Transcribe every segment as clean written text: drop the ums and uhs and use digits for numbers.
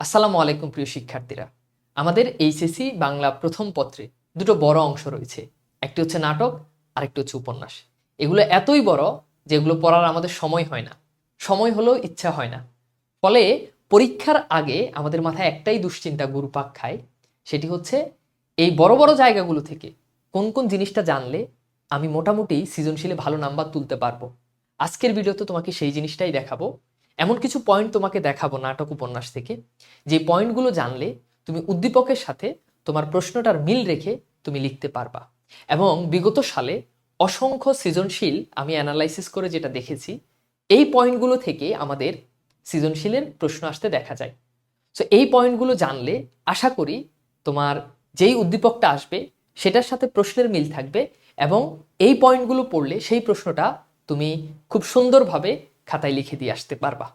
আসসালামু আলাইকুম প্রিয় শিক্ষার্থীরা। আমাদের এইচএসসি বাংলা প্রথম পত্রে দুটো বড় অংশ রয়েছে। একটি হচ্ছে নাটক, আরেকটি হচ্ছে উপন্যাস। এগুলো এতই বড় যে এগুলো পড়ার আমাদের সময় হয় না, সময় হলেও ইচ্ছা হয় না। ফলে পরীক্ষার আগে আমাদের মাথায় একটাই দুশ্চিন্তা ঘুরপাক খায়, সেটি হচ্ছে এই বড় বড় জায়গাগুলো থেকে কোন কোন জিনিসটা জানলে আমি মোটামুটি সৃজনশীলে ভালো নাম্বার তুলতে পারবো। আজকের ভিডিওতে তোমাকে সেই জিনিসটাই দেখাবো। এমন কিছু পয়েন্ট তোমাকে দেখাবো নাটক উপন্যাস থেকে, যে পয়েন্টগুলো জানলে তুমি উদ্দীপকের সাথে তোমার প্রশ্নটার মিল রেখে তুমি লিখতে পারবা। এবং বিগত সালে অসংখ্য সৃজনশীল আমি অ্যানালাইসিস করে যেটা দেখেছি, এই পয়েন্টগুলো থেকে আমাদের সৃজনশীলের প্রশ্ন আসতে দেখা যায়। সো এই পয়েন্টগুলো জানলে আশা করি তোমার যেই উদ্দীপকটা আসবে সেটার সাথে প্রশ্নের মিল থাকবে, এবং এই পয়েন্টগুলো পড়লে সেই প্রশ্নটা তুমি খুব সুন্দরভাবে খাতায় লিখে দিয়ে আসতে পারবা।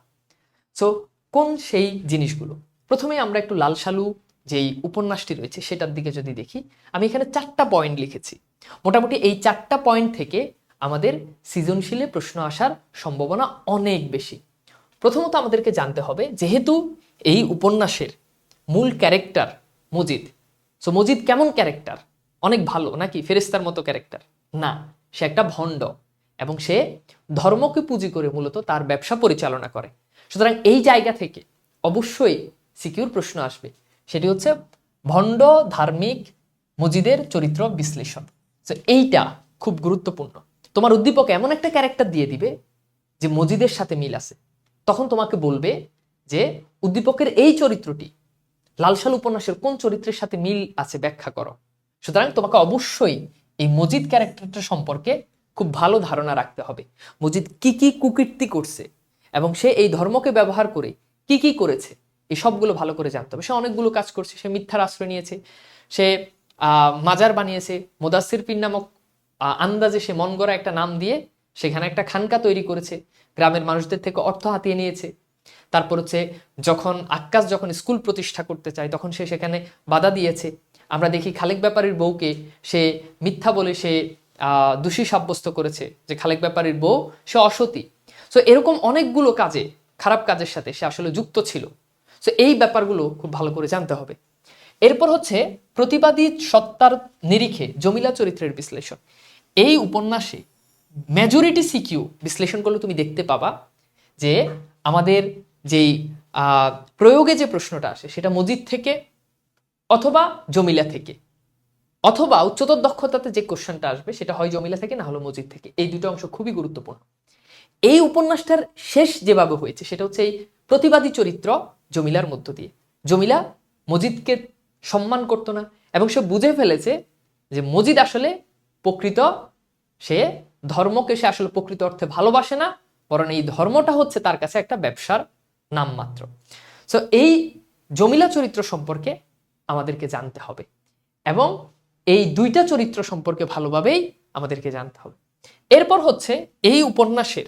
সো কোন সেই জিনিসগুলো? প্রথমেই আমরা একটু লাল সালু যেই উপন্যাসটি রয়েছে সেটার দিকে যদি দেখি, আমি এখানে 4টা পয়েন্ট লিখেছি। মোটামুটি এই 4টা পয়েন্ট থেকে আমাদের সৃজনশীলে প্রশ্ন আসার সম্ভাবনা অনেক বেশি। প্রথমত আমাদেরকে জানতে হবে, যেহেতু এই উপন্যাসের মূল ক্যারেক্টার মজিদ, সো মজিদ কেমন ক্যারেক্টার? অনেক ভালো নাকি ফেরেশতার মতো ক্যারেক্টার? না, সে একটা ভণ্ড এবং সে ধর্মকে পুঁজি করে মূলত তার ব্যবসা পরিচালনা করে। সুতরাং এই জায়গা থেকে অবশ্যই সিকিউর প্রশ্ন আসবে, সেটি হচ্ছে ভণ্ড ধার্মিক মজিদের চরিত্র বিশ্লেষণ। তো এইটা খুব গুরুত্বপূর্ণ। তোমার উদ্দীপক এমন একটা ক্যারেক্টার দিয়ে দিবে যে মজিদের সাথে মিল আছে, তখন তোমাকে বলবে যে উদ্দীপকের এই চরিত্রটি লালসাল উপন্যাসের কোন চরিত্রের সাথে মিল আছে ব্যাখ্যা করো। সুতরাং তোমাকে অবশ্যই এই মজিদ ক্যারেক্টারটা সম্পর্কে খুব ভালো ধারণা রাখতে হবে। মজিদ কি কি কুকীর্তি করছে এবং সে এই ধর্মকে ব্যবহার করে কি কি করেছে, এই সবগুলো ভালো করে জানতে হবে। সে অনেকগুলো কাজ করছে, সে মিথ্যার আশ্রয় নিয়েছে, সে মাজার বানিয়েছে, মুদাসসির পীর নামক আন্দাজে সে মন গড়া একটা নাম দিয়ে সেখানে একটা খানকা তৈরি করেছে, গ্রামের মানুষদের থেকে অর্থ হাতিয়ে নিয়েছে। তারপর হচ্ছে যখন আক্কাস যখন স্কুল প্রতিষ্ঠা করতে চায় তখন সে সেখানে বাধা দিয়েছে। আমরা দেখি খালেক ব্যাপারীর বউকে সে মিথ্যা বলে সে দোষী সাব্যস্ত করেছে যে খালেক ব্যাপারীর বউ সে অসতী। সো এরকম অনেকগুলো কাজে, খারাপ কাজের সাথে সে আসলে যুক্ত ছিল। সো এই ব্যাপারগুলো খুব ভালো করে জানতে হবে। এরপর হচ্ছে প্রতিবাদী সত্তার নিরিখে জমিলা চরিত্রের বিশ্লেষণ। এই উপন্যাসে মেজরিটি সিকিউ বিশ্লেষণ করলে তুমি দেখতে পাবা যে আমাদের যেই প্রয়োগে যে প্রশ্নটা আসে সেটা মজিদ থেকে অথবা জমিলা থেকে, অথবা উচ্চতর দক্ষতাতে যে কোশ্চেনটা আসবে সেটা হয় জমিলা থেকে না হলো মজিদ থেকে। এই দুটো অংশ খুবই গুরুত্বপূর্ণ। এই উপন্যাসটার শেষ যেভাবে হয়েছে সেটা হচ্ছে এই প্রতিবাদী চরিত্র জমিলার মধ্য দিয়ে। জমিলা মজিদকে সম্মান করতো না এবং সে বুঝে ফেলেছে যে মজিদ আসলে প্রকৃত, সে ধর্মকে সে আসলে প্রকৃত অর্থে ভালোবাসে না, বরং এই ধর্মটা হচ্ছে তার কাছে একটা ব্যবসার নামমাত্র। সো এই জমিলা চরিত্র সম্পর্কে আমাদেরকে জানতে হবে এবং এই দুইটা চরিত্র সম্পর্কে ভালোভাবেই আমাদেরকে জানতে হবে। এরপর হচ্ছে এই উপন্যাসের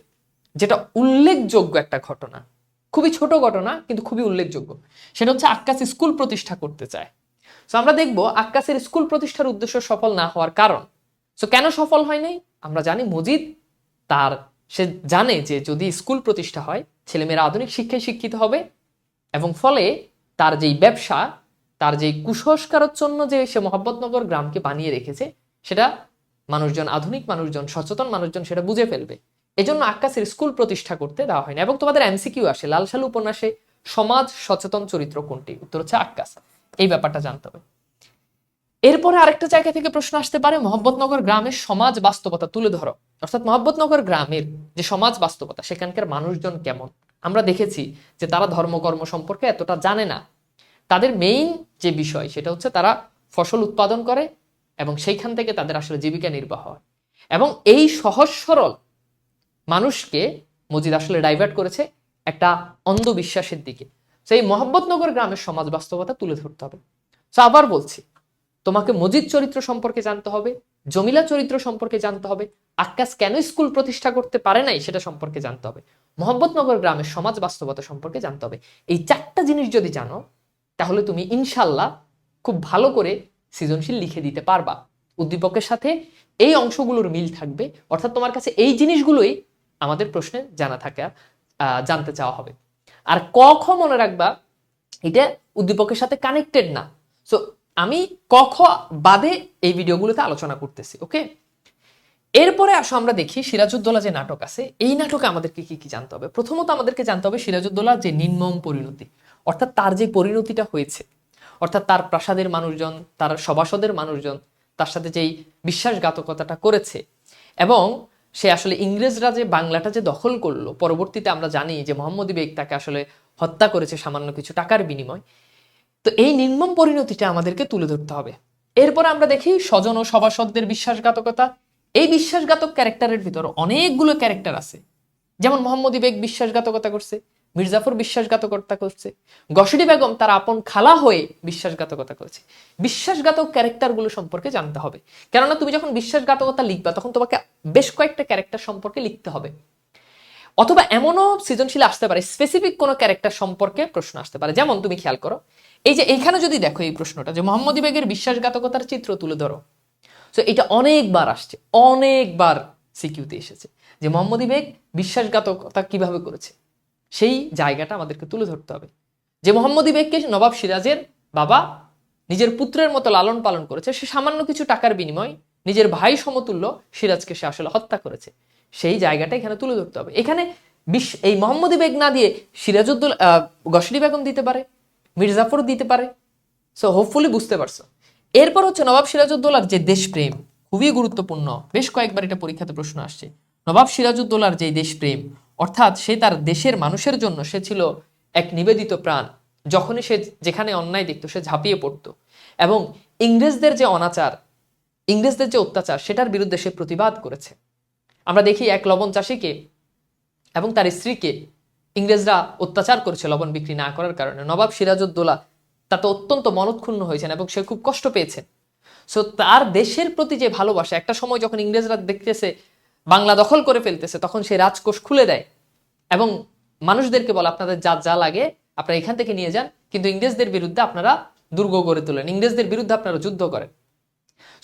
যেটা উল্লেখযোগ্য একটা ঘটনা, খুবই ছোট ঘটনা কিন্তু খুবই উল্লেখযোগ্য, সেটা হচ্ছে আক্কাস স্কুল প্রতিষ্ঠা করতে চায়। সো আমরা দেখবো আক্কাসের স্কুল প্রতিষ্ঠার উদ্দেশ্য সফল না হওয়ার কারণ। সো কেন সফল হয় নাই? আমরা জানি মজিদ সে জানে যে যদি স্কুল প্রতিষ্ঠা হয় ছেলেমেয়েরা আধুনিক শিক্ষায় শিক্ষিত হবে এবং ফলে তার যেই ব্যবসা, তার যেই কুসংস্কারের জন্য যে সে মোহাম্মদনগর গ্রামকে বানিয়ে রেখেছে সেটা মানুষজন, আধুনিক মানুষজন, সচেতন মানুষজন সেটা বুঝে ফেলবে। এজন্য আক্কাসের স্কুল প্রতিষ্ঠা করতে দেওয়া হয় না। এবং তোমাদের এমসিকিউ আসে লালসালু উপন্যাসে সমাজ সচেতন চরিত্র কোনটি? উত্তর হচ্ছে আক্কাস। এই ব্যাপারটা জানতে হবে। এরপরে আরেকটা জায়গা থেকে প্রশ্ন আসতে পারে, মোহাম্মদনগর গ্রামের সমাজ বাস্তবতা তুলে ধরো। অর্থাৎ মোহাম্মদনগর গ্রামের যে সমাজ বাস্তবতা, সেখানকার মানুষজন কেমন? আমরা দেখেছি যে তারা ধর্মকর্ম সম্পর্কে এতটা জানে না। তাদের মেইন যে বিষয় সেটা হচ্ছে তারা ফসল উৎপাদন করে এবং সেইখান থেকে তাদের আসলে জীবিকা নির্বাহ হয়। এবং এই সহজ সরল মানুষকে মজিদ আসলে ডাইভার্ট করেছে একটা অন্ধবিশ্বাসের দিকে। সেই মোহাম্মদনগর গ্রামের সমাজ বাস্তবতা তুলে ধরতে হবে। তো আবার বলছি, তোমাকে মজিদ চরিত্র সম্পর্কে জানতে হবে, জমিলা চরিত্র সম্পর্কে জানতে হবে, আক্কাস কেন স্কুল প্রতিষ্ঠা করতে পারে নাই সেটা সম্পর্কে জানতে হবে, মোহাম্মদনগর গ্রামের সমাজ বাস্তবতা সম্পর্কে জানতে হবে। এই 4টা জিনিস যদি জানো তাহলে তুমি ইনশাল্লাহ খুব ভালো করে সৃজনশীল লিখে দিতে পারবা। উদ্দীপকের সাথে এই অংশগুলোর মিল থাকবে, অর্থাৎ তোমার কাছে এই জিনিসগুলোই আমাদের প্রশ্নে জানতে চাওয়া হবে। আর ক খ মনে রাখবা, এটা উদ্দীপকের সাথে কানেক্টেড না। সো আমি ক খ বাদে এই ভিডিওগুলোতে আলোচনা করতেছি, ওকে। এরপরে আসো আমরা দেখি সিরাজউদ্দৌলা যে নাটক আছে, এই নাটকে আমাদেরকে কি কি জানতে হবে। প্রথমত আমাদেরকে জানতে হবে সিরাজউদ্দৌলার যে নির্মম পরিণতি, অর্থাৎ তার যে পরিণতিটা হয়েছে, অর্থাৎ তার প্রাসাদের মানুষজন, তার সভাসদের মানুষজন তার সাথে যেই বিশ্বাসঘাতকতাটা করেছে, এবং সে আসলে ইংরেজরা যে বাংলাটা যে দখল করলো, পরবর্তীতে আমরা জানি যে মোহাম্মদী বেগ তাকে আসলে হত্যা করেছে সামান্য কিছু টাকার বিনিময়। তো এই নির্মম পরিণতিটা আমাদেরকে তুলে ধরতে হবে। এরপর আমরা দেখি স্বজন ও সভাসদদের বিশ্বাসঘাতকতা। এই বিশ্বাসঘাতক ক্যারেক্টারের ভিতর অনেকগুলো ক্যারেক্টার আছে, যেমন মোহাম্মদী বেগ বিশ্বাসঘাতকতা করছে, মির্জাফর বিশ্বাসঘাতকতা করছে, গসরি বেগম তার আপন খালা হয়ে বিশ্বাসঘাতকতা করেছে। বিশ্বাসঘাতক ক্যারেক্টারগুলো সম্পর্কে জানতে হবে, কেননা তুমি যখন বিশ্বাসঘাতকতা লিখবা তখন তোমাকে বেশ কয়েকটা ক্যারেক্টার সম্পর্কে লিখতে হবে, অথবা এমনও সৃজনশীল আসতে পারে স্পেসিফিক কোনো ক্যারেক্টার সম্পর্কে প্রশ্ন আসতে পারে। যেমন তুমি খেয়াল করো, এই যে এইখানে যদি দেখো এই প্রশ্নটা যে মোহাম্মদী বেগের বিশ্বাসঘাতকতার চিত্র তুলে ধরো, সো এটা অনেকবার আসছে, অনেকবার সিকিউতে এসেছে যে মোহাম্মদী বেগ বিশ্বাসঘাতকতা কিভাবে করেছে, সেই জায়গাটা আমাদেরকে তুলে ধরতে হবে। যে মোহাম্মদী বেগকে নবাব সিরাজের বাবা নিজের পুত্রের মতো লালন পালন করেছে, সে সামান্য কিছু টাকার বিনিময় নিজের ভাই সমতুল্য সিরাজকে সে আসলে হত্যা করেছে, সেই জায়গাটা এখানে তুলে ধরতে হবে। এখানে এই মোহাম্মদী বেগ না দিয়ে সিরাজউদ্দৌলা, গসরি বেগম দিতে পারে, মির্জাফর দিতে পারে। সো হোপফুলি বুঝতে পারছো। এরপর হচ্ছে নবাব সিরাজউদ্দৌলার যে দেশপ্রেম, খুবই গুরুত্বপূর্ণ, বেশ কয়েকবার এটা পরীক্ষাতে প্রশ্ন আসছে। নবাব সিরাজউদ্দৌলার যে দেশপ্রেম, অর্থাৎ সে তার দেশের মানুষের জন্য সে ছিল এক নিবেদিত প্রাণ। যখনই সে যেখানে অন্যায় দেখতো সে ঝাঁপিয়ে পড়তো, এবং ইংরেজদের যে অনাচার, ইংরেজদের যে অত্যাচার, সেটার বিরুদ্ধে সে প্রতিবাদ করেছে। আমরা দেখি এক লবণ চাষিকে এবং তার স্ত্রীকে ইংরেজরা অত্যাচার করেছে লবণ বিক্রি না করার কারণে। নবাব সিরাজউদ্দৌলা তাতে অত্যন্ত মনক্ষুণ্ণ হয়েছেন এবং সে খুব কষ্ট পেয়েছেন। সো তার দেশের প্রতি যে ভালোবাসা, একটা সময় যখন ইংরেজরা দেখতেছে বাংলা দখল করে ফেলতেছে, তখন সে রাজকোষ খুলে দেয় এবং মানুষদেরকে বলে আপনাদের যা যা লাগে আপনারা এখান থেকে নিয়ে যান, কিন্তু ইংরেজদের বিরুদ্ধে আপনারা দুর্গ গড়ে তোলেন, ইংরেজদের বিরুদ্ধে আপনারা যুদ্ধ করেন।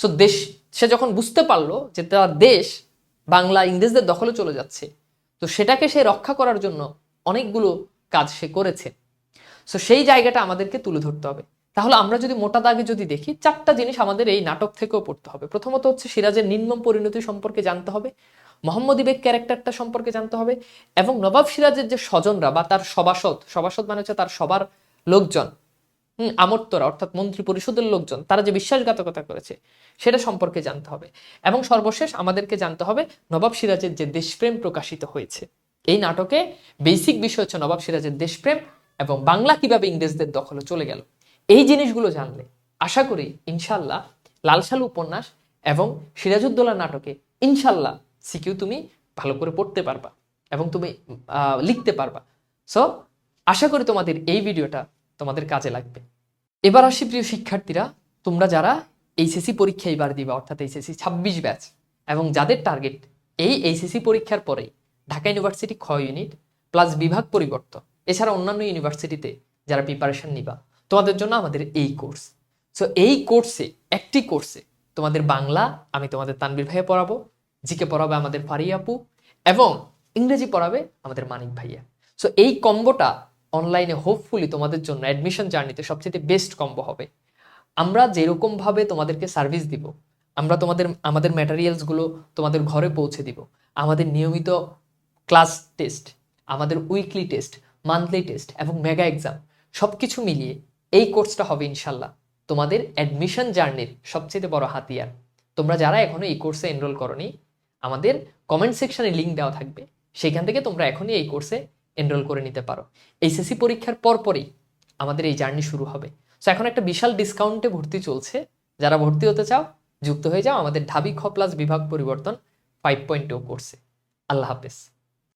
সো দেশ, সে যখন বুঝতে পারলো যে তার দেশ বাংলা ইংরেজদের দখলে চলে যাচ্ছে, তো সেটাকে সে রক্ষা করার জন্য অনেকগুলো কাজ সে করেছে। সো সেই জায়গাটা আমাদেরকে তুলে ধরতে হবে। তাহলে আমরা যদি মোটা দাগে যদি দেখি, চারটা জিনিস আমাদের এই নাটক থেকেও পড়তে হবে। প্রথমত হচ্ছে সিরাজের নির্মম পরিণতি সম্পর্কে জানতে হবে, মোহাম্মদী বেগ ক্যারেক্টারটা সম্পর্কে জানতে হবে, এবং নবাব সিরাজের যে স্বজনরা বা তার সভাসদ, সভাসদ মানে হচ্ছে তার সবার লোকজন, আমর্তরা অর্থাৎ মন্ত্রী পরিষদের লোকজন, তারা যে বিশ্বাসঘাতকতা করেছে সেটা সম্পর্কে জানতে হবে। এবং সর্বশেষ আমাদেরকে জানতে হবে নবাব সিরাজের যে দেশপ্রেম প্রকাশিত হয়েছে। এই নাটকে বেসিক বিষয় হচ্ছে নবাব সিরাজের দেশপ্রেম এবং বাংলা কিভাবে ইংরেজদের দখলে চলে গেল। এই জিনিসগুলো জানলে আশা করি ইনশাল্লাহ লাল সালু উপন্যাস এবং সিরাজউদ্দৌলা নাটকে ইনশাল্লাহ সিকিউ তুমি ভালো করে পড়তে পারবা এবং তুমি লিখতে পারবা। সো আশা করি তোমাদের এই ভিডিওটা তোমাদের কাজে লাগবে। এবার আসি প্রিয় শিক্ষার্থীরা, তোমরা যারা এইচএসসি পরীক্ষা এবার দিবা, অর্থাৎ এইচএসসি 26 ব্যাচ, এবং যাদের টার্গেট এই এইচএসসি পরীক্ষার পরেই ঢাকা ইউনিভার্সিটি খ ইউনিট প্লাস বিভাগ পরিবর্তন, এছাড়া অন্যান্য ইউনিভার্সিটিতে যারা প্রিপারেশন নিবা, তোমাদের জন্য আমাদের এই কোর্স। সো এই কোর্সে, একটি কোর্সে তোমাদের বাংলা আমি তোমাদের তানবীর ভাইয়া পড়াবো, জিকে পড়াবে আমাদের ফারি আপু, এবং ইংরেজি পড়াবে আমাদের মানিক ভাইয়া। সো এই কম্বোটা অনলাইনে হোপফুলি তোমাদের জন্য অ্যাডমিশন জার্নিতে সবচেয়ে বেস্ট কম্বো হবে। আমরা যেরকম ভাবে তোমাদেরকে সার্ভিস দিব, আমরা আমাদের ম্যাটেরিয়ালসগুলো তোমাদের ঘরে পৌঁছে দিব, আমাদের নিয়মিত ক্লাস টেস্ট, আমাদের উইকলি টেস্ট, মান্থলি টেস্ট এবং মেগা এক্সাম সবকিছু মিলিয়ে এই কোর্সটা হবে ইনশাল্লাহ তোমাদের অ্যাডমিশন জার্নির সবচেয়ে বড় হাতিয়ার। তোমরা যারা এখনো এই কোর্সে এনরোল করনি, আমাদের কমেন্ট সেকশনে লিঙ্ক দেওয়া থাকবে, সেখান থেকে তোমরা এখনই এই কোর্সে এনরোল করে নিতে পারো। এইচএসসি পরীক্ষার পরপরই আমাদের এই জার্নি শুরু হবে। সো এখন একটা বিশাল ডিসকাউন্টে ভর্তি চলছে, যারা ভর্তি হতে চাও যুক্ত হয়ে যাও আমাদের ঢাবি খ প্লাস বিভাগ পরিবর্তন 5.0 কোর্সে। আল্লাহ হাফেজ।